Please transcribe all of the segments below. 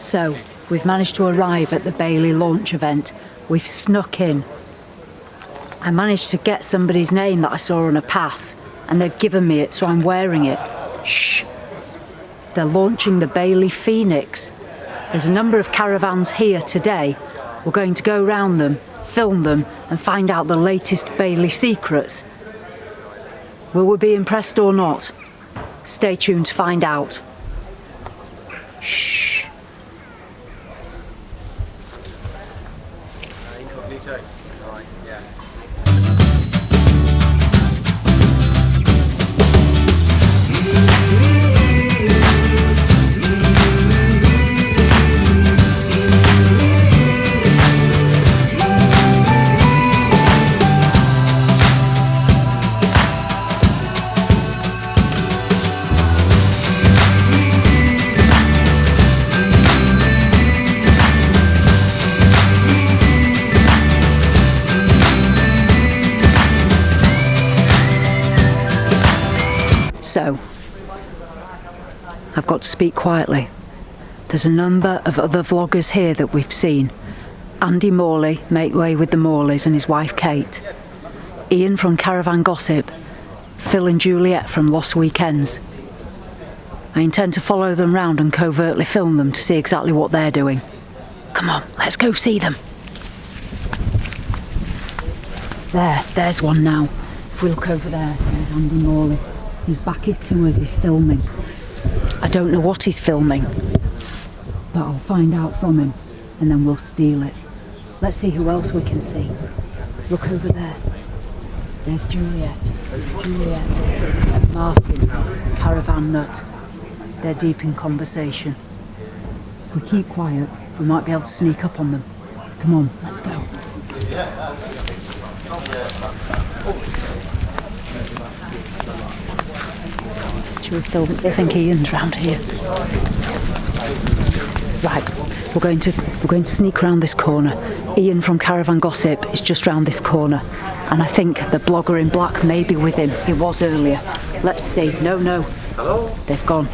So, we've managed to arrive at the Bailey launch event. We've snuck in. I managed to get somebody's name that I saw on a pass, and they've given me it, so I'm wearing it. Shh. They're launching the Bailey Phoenix. There's a number of caravans here today. We're going to go round them, film them, and find out the latest Bailey secrets. Will we be impressed or not? Stay tuned to find out. Shh. So, I've got to speak quietly. There's a number of other vloggers here that we've seen. Andy Morley, make way with the Morleys, and his wife Kate. Ian from Caravan Gossip. Phil and Juliet from Lost Weekends. I intend to follow them round and covertly film them to see exactly what they're doing. Come on, let's go see them. There's one now. If we look over there's Andy Morley. His back is to us, he's filming. I don't know what he's filming, but I'll find out from him and then we'll steal it. Let's see who else we can see. Look over there. There's Juliet and Martin, Caravan Nut. They're deep in conversation. If we keep quiet, we might be able to sneak up on them. Come on, let's go. Should we film it? I think Ian's round here. Right, we're going to sneak around this corner. Ian from Caravan Gossip is just round this corner, and I think the blogger in black may be with him. He was earlier. Let's see. No. Hello? They've gone.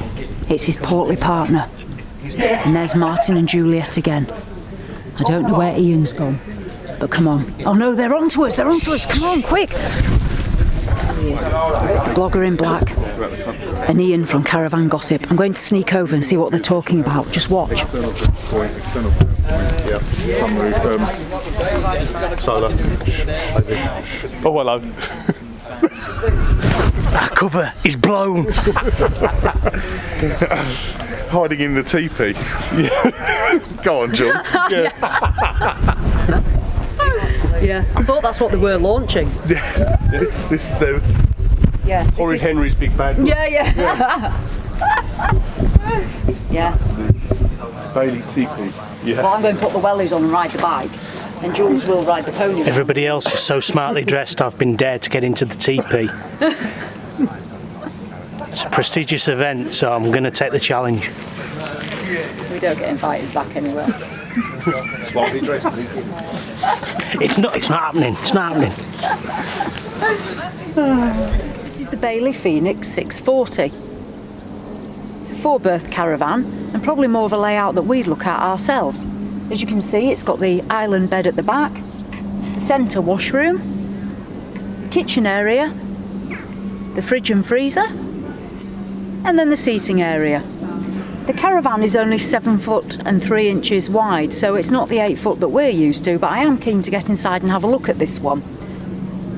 It's his portly partner. And there's Martin and Juliet again. I don't know where Ian's gone, but come on. Oh no, they're onto us. Come on, quick. There he is. The blogger in black. And Ian from Caravan Gossip. I'm going to sneak over and see what they're talking about. Just watch. Solar. Oh, hello. Our cover is blown. Hiding in the teepee. Go on, Jules. Yeah, I thought that's what they were launching. This is them. Yeah. Or in Henry's big bag. Yeah. Yeah. Bailey teepee. Yeah. Well, I'm going to put the wellies on and ride the bike, and Jules will ride the pony. Everybody else is so smartly dressed, I've been dared to get into the teepee. It's a prestigious event, so I'm going to take the challenge. We don't get invited back anywhere. Smartly dressed. It's not happening. It's not happening. This is the Bailey Phoenix 640. It's a 4-berth caravan, and probably more of a layout that we'd look at ourselves. As you can see, it's got the island bed at the back, the centre washroom, the kitchen area, the fridge and freezer, and then the seating area. The caravan is only 7 foot and 3 inches wide, so it's not the 8 foot that we're used to, but I am keen to get inside and have a look at this one.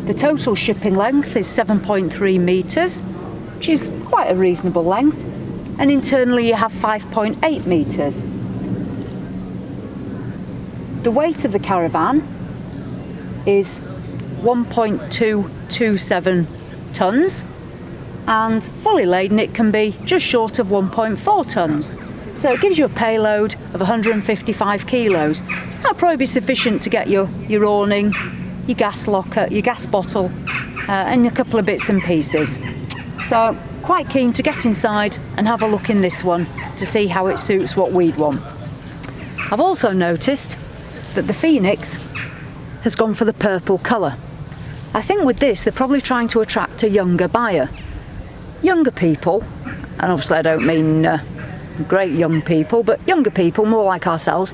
The total shipping length is 7.3 metres, which is quite a reasonable length, and internally you have 5.8 metres. The weight of the caravan is 1.227 tonnes, and fully laden it can be just short of 1.4 tonnes. So it gives you a payload of 155 kilos. That'll probably be sufficient to get your awning, your gas locker, your gas bottle, and a couple of bits and pieces. So quite keen to get inside and have a look in this one to see how it suits what we'd want. I've also noticed that the Phoenix has gone for the purple colour. I think with this they're probably trying to attract a younger buyer. Younger people, and obviously I don't mean great young people, but younger people, more like ourselves,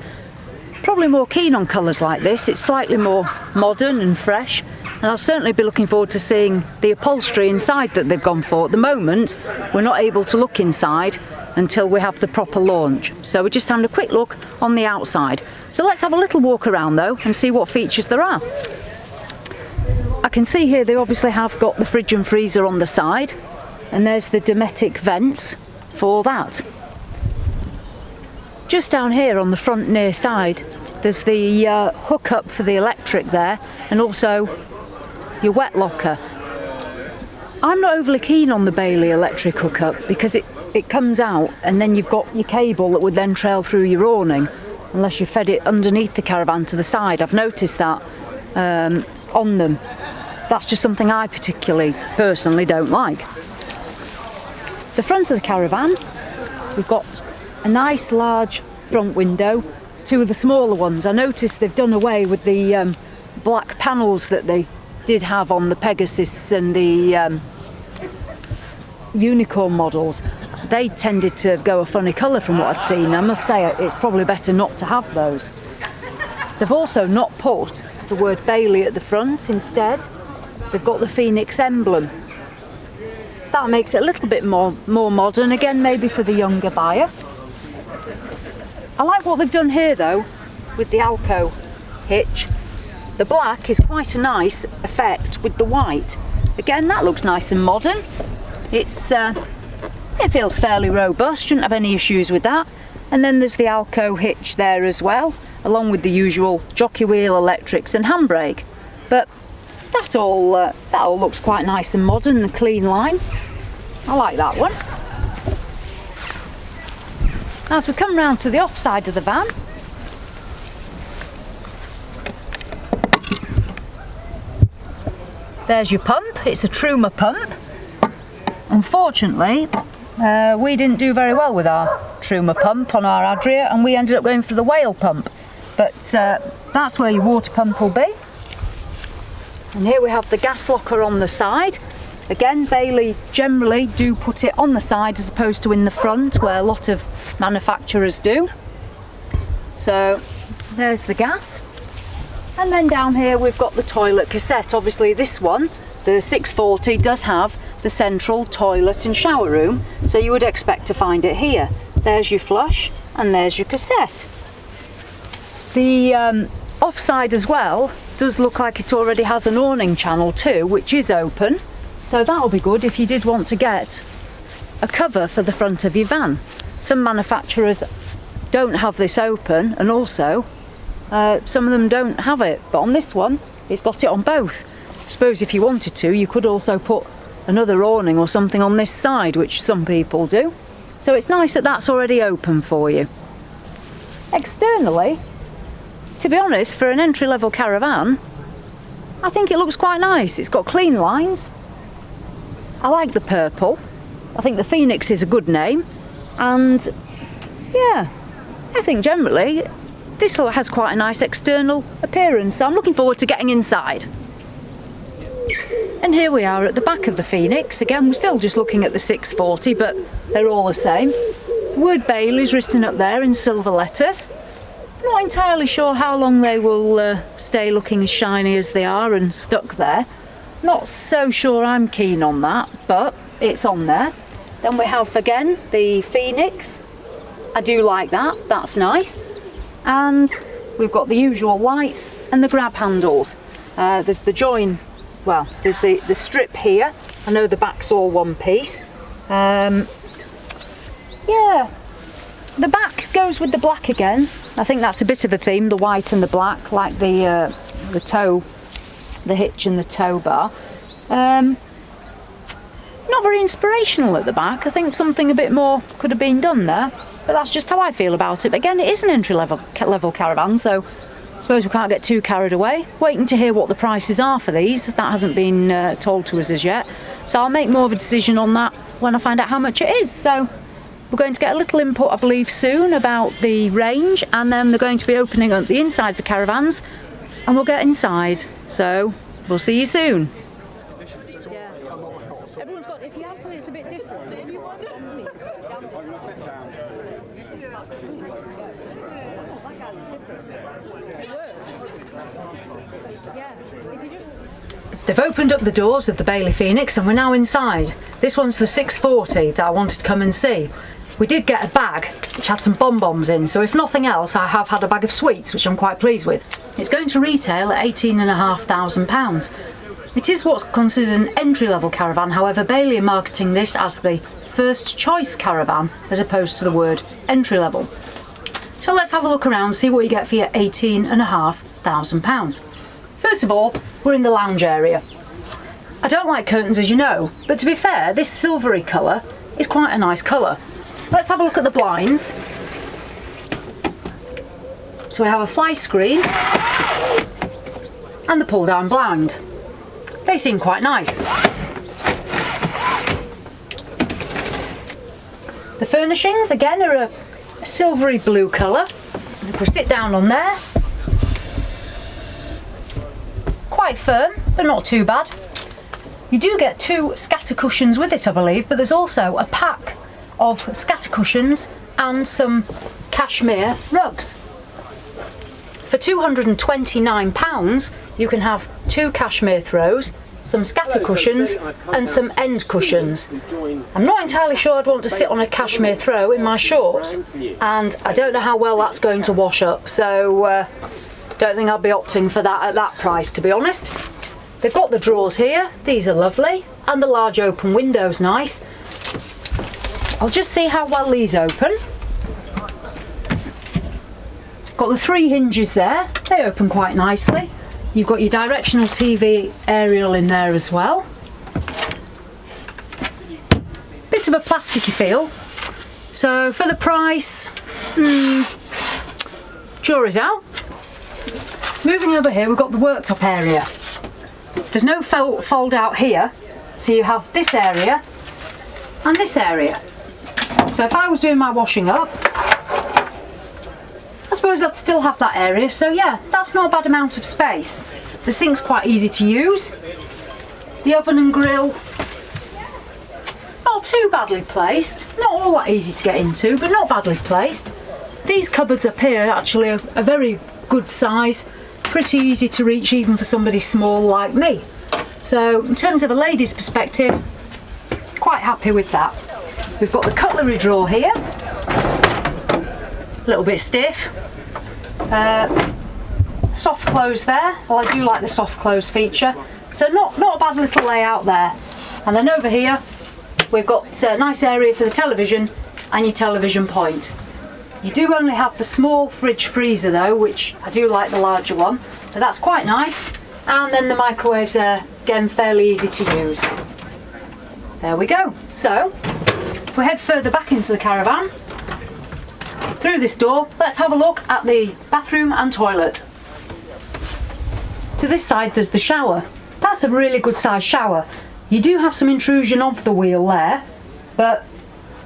probably more keen on colours like this. It's slightly more modern and fresh, and I'll certainly be looking forward to seeing the upholstery inside that they've gone for. At the moment, we're not able to look inside until we have the proper launch. So we're just having a quick look on the outside. So let's have a little walk around though and see what features there are. I can see here they obviously have got the fridge and freezer on the side, and there's the Dometic vents for that. Just down here on the front near side, there's the hookup for the electric there, and also your wet locker. I'm not overly keen on the Bailey electric hookup because it comes out and then you've got your cable that would then trail through your awning unless you fed it underneath the caravan to the side. I've noticed that on them. That's just something I personally don't like. The front of the caravan, we've got a nice large front window, two of the smaller ones. I noticed they've done away with the black panels that they did have on the Pegasus and the Unicorn models. They tended to go a funny colour from what I've seen. I must say it's probably better not to have those. They've also not put the word Bailey at the front. Instead, they've got the Phoenix emblem. That makes it a little bit more modern, again maybe for the younger buyer. I like what they've done here though with the Alco hitch. The black is quite a nice effect with the white. Again, that looks nice and modern. It feels fairly robust, shouldn't have any issues with that. And then there's the Alco hitch there as well, along with the usual jockey wheel, electrics and handbrake. But that all looks quite nice and modern and a clean line. I like that one. As we come round to the off side of the van, there's your pump. It's a Truma pump. Unfortunately, we didn't do very well with our Truma pump on our Adria, and we ended up going for the whale pump. But that's where your water pump will be. And here we have the gas locker on the side. Again, Bailey generally do put it on the side as opposed to in the front, where a lot of manufacturers do. So there's the gas. And then down here we've got the toilet cassette. Obviously this one, the 640, does have the central toilet and shower room, so you would expect to find it here. There's your flush and there's your cassette. The offside as well does look like it already has an awning channel too, which is open, so that'll be good if you did want to get a cover for the front of your van. Some manufacturers don't have this open, and also some of them don't have it, but on this one it's got it on both. I suppose if you wanted to, you could also put another awning or something on this side, which some people do. So it's nice that that's already open for you. Externally, to be honest, for an entry-level caravan, I think it looks quite nice. It's got clean lines. I like the purple. I think the Phoenix is a good name. And yeah, I think generally this has quite a nice external appearance. So I'm looking forward to getting inside. And here we are at the back of the Phoenix. Again, we're still just looking at the 640, but they're all the same. The word Bailey's written up there in silver letters. Not entirely sure how long they will stay looking as shiny as they are and stuck there. Not so sure I'm keen on that, but it's on there. Then we have again the Phoenix. I do like that, that's nice. And we've got the usual lights and the grab handles. There's the join, well, there's the strip here. I know the back's all one piece. Yeah, the back goes with the black again. I think that's a bit of a theme, the white and the black, like the toe, the hitch and the tow bar. Not very inspirational at the back. I think something a bit more could have been done there, but that's just how I feel about it. But again, it is an entry-level caravan, so I suppose we can't get too carried away. Waiting to hear what the prices are for these. That hasn't been told to us as yet, so I'll make more of a decision on that when I find out how much it is. So we're going to get a little input, I believe, soon about the range, and then they're going to be opening up the inside of the caravans, and we'll get inside. So we'll see you soon. Yeah. Everyone's got, if you have something that's a bit different, They've opened up the doors of the Bailey Phoenix and we're now inside. This one's the 640 that I wanted to come and see. We did get a bag which had some bonbons in, so if nothing else I have had a bag of sweets, which I'm quite pleased with. It's going to retail at £18,500. It is what's considered an entry-level caravan, however Bailey are marketing this as the first choice caravan as opposed to the word entry-level. So let's have a look around, see what you get for your £18,500. First of all, we're in the lounge area. I don't like curtains, as you know, but to be fair, this silvery colour is quite a nice colour. Let's have a look at the blinds. So we have a fly screen and the pull down blind. They seem quite nice. The furnishings again are a silvery blue colour. If we sit down on there, quite firm but not too bad. You do get 2 scatter cushions with it, I believe, but there's also a pack of scatter cushions and some cashmere rugs. For £229 you can have 2 cashmere throws, some scatter cushions and some end cushions. I'm not entirely sure I'd want to sit on a cashmere throw in my shorts, and I don't know how well that's going to wash up, so don't think I'll be opting for that at that price, to be honest. They've got the drawers here, these are lovely, and the large open window's nice. I'll just see how well these open. Got the 3 hinges there, they open quite nicely. You've got your directional TV aerial in there as well. Bit of a plasticky feel. So for the price, jury's out. Moving over here, we've got the worktop area. There's no fold out here, so you have this area and this area. So if I was doing my washing up, I suppose I'd still have that area, so yeah, that's not a bad amount of space. The sink's quite easy to use. The oven and grill, not too badly placed, not all that easy to get into, but not badly placed. These cupboards up here actually are a very good size, pretty easy to reach even for somebody small like me. So in terms of a lady's perspective, quite happy with that. We've got the cutlery drawer here, a little bit stiff. Soft close there. Well, I do like the soft close feature, so not a bad little layout there. And then over here we've got a nice area for the television and your television point. You do only have the small fridge freezer though, which I do like the larger one, but that's quite nice. And then the microwaves are again fairly easy to use. There we go. So if we head further back into the caravan through this door, let's have a look at the bathroom and toilet. To this side there's the shower. That's a really good sized shower. You do have some intrusion of the wheel there, but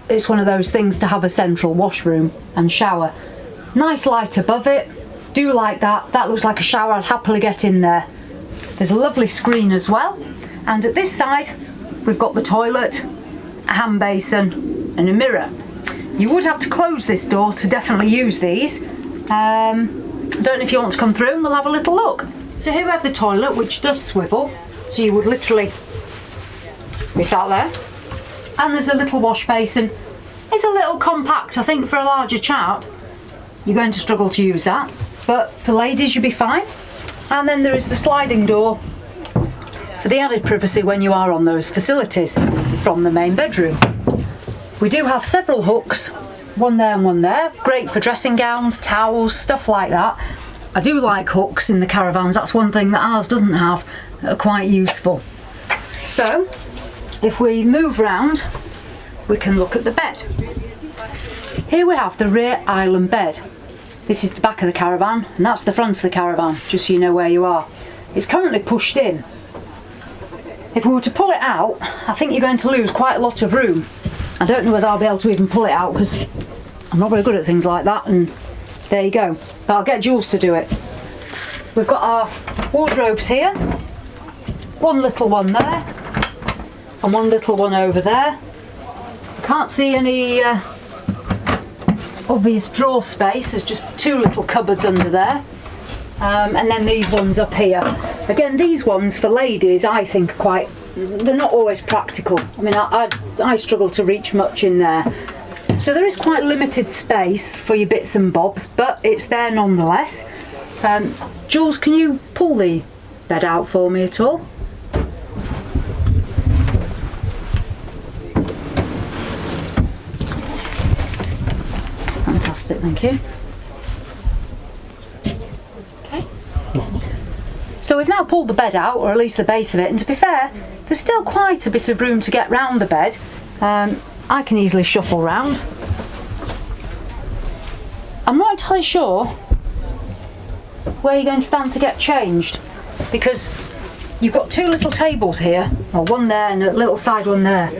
it's one of those things to have a central washroom and shower. Nice light above it, do like that. That looks like a shower I'd happily get in there. There's a lovely screen as well, and at this side we've got the toilet, a hand basin and a mirror. You would have to close this door to definitely use these. I don't know if you want to come through and we'll have a little look. So here we have the toilet, which does swivel, so you would literally be sat there. And there's a little wash basin. It's a little compact. I think for a larger chap you're going to struggle to use that, but for ladies you'll be fine. And then there is the sliding door for the added privacy when you are on those facilities from the main bedroom. We do have several hooks, one there and one there, great for dressing gowns, towels, stuff like that. I do like hooks in the caravans, that's one thing that ours doesn't have, that are quite useful. So if we move round, we can look at the bed. Here we have the rear island bed. This is the back of the caravan and that's the front of the caravan, just so you know where you are. It's currently pushed in. If we were to pull it out, I think you're going to lose quite a lot of room. I don't know whether I'll be able to even pull it out because I'm not very good at things like that, and there you go. But I'll get Jules to do it. We've got our wardrobes here, one little one there and one little one over there. I can't see any obvious drawer space, there's just 2 little cupboards under there. and then these ones up here. Again, these ones for ladies I think are quite, they're not always practical. I mean, I struggle to reach much in there. So there is quite limited space for your bits and bobs, but it's there nonetheless. Jules, can you pull the bed out for me at all? Fantastic, thank you. Okay. So we've now pulled the bed out, or at least the base of it, and to be fair, there's still quite a bit of room to get round the bed. I can easily shuffle round. I'm not entirely sure where you're going to stand to get changed, because you've got two little tables here, or one there and a little side one there.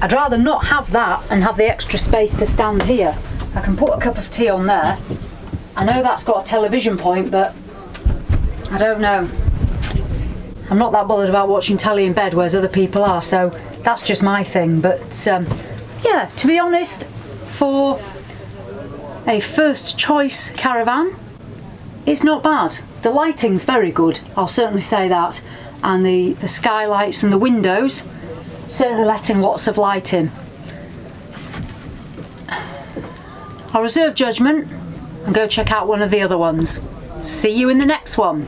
I'd rather not have that and have the extra space to stand here. I can put a cup of tea on there. I know that's got a television point, but I don't know. I'm not that bothered about watching telly in bed, whereas other people are, so that's just my thing. But yeah, to be honest, for a first choice caravan, it's not bad. The lighting's very good, I'll certainly say that, and the skylights and the windows certainly letting lots of light in. I'll reserve judgment and go check out one of the other ones. See you in the next one.